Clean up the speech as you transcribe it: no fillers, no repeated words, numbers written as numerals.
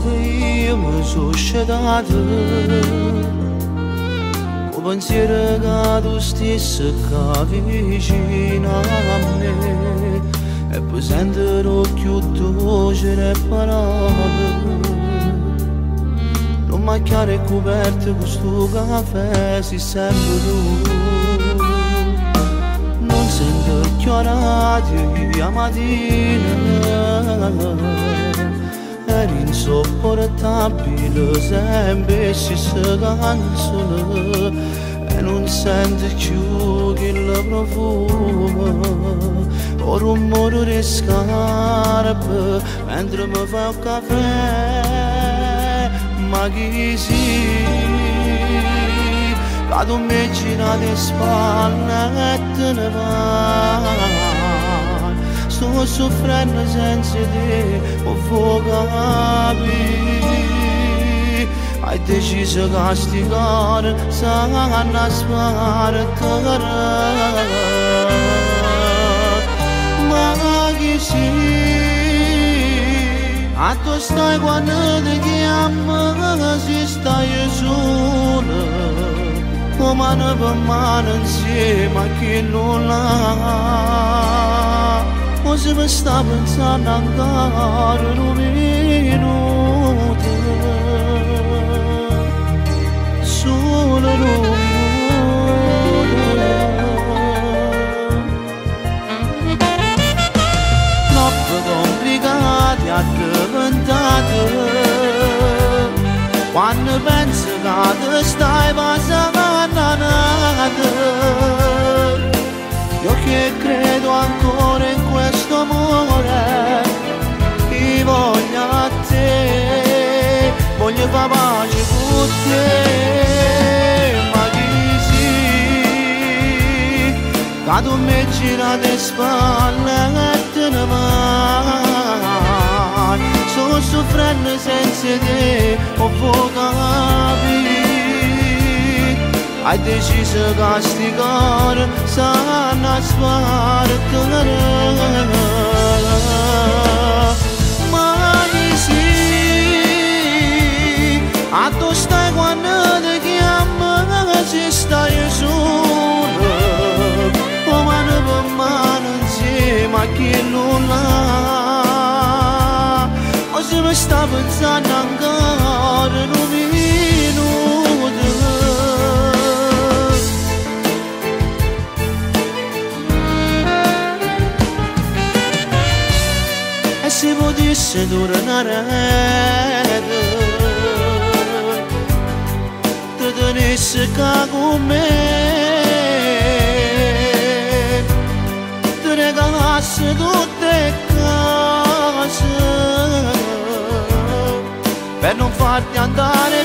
che io mi sono scedato, con pensiero che tu stessi vicino a me, e poi sentirò più dolce le parole. Non macchiare coperte questo caffè, si sempre tu. Non sento più la radio la mattina, eri insopportabile sempre questa canzone, e non sento più che il profumo o rumore di scarpe mentre mi fa un caffè. Ma chi si che tu mi gira le spalle e te ne vai, sto soffrendo senza te, o vuoi capire? Hai deciso di castigare, sanno spartare. Ma chi si a tu stai quando ti chiamo, se stai solo, o mano per mano insieme a chi non l'ha. O se mi sta pensando ancora un minuto, solo un minuto. Troppo complicati a diventare, quando penso che ti stai passando. Io che credo ancora in questo amore, ti voglio a te, voglio fare pace con te. Ma chi si che tu mi gira le spalle e te ne vai, sto soffrendo senza te, o vuoi capire? Hai deciso di castigare, sanno spartare. Ma chi si a tu stai quando ti chiamo, se stai solo, o mano per mano insieme a chi non l'ha. O se mi sta pensando ancora un minuto, se potesse tornare, ti tenesse qua con me, ti regalasse tutte le cose per non farti andare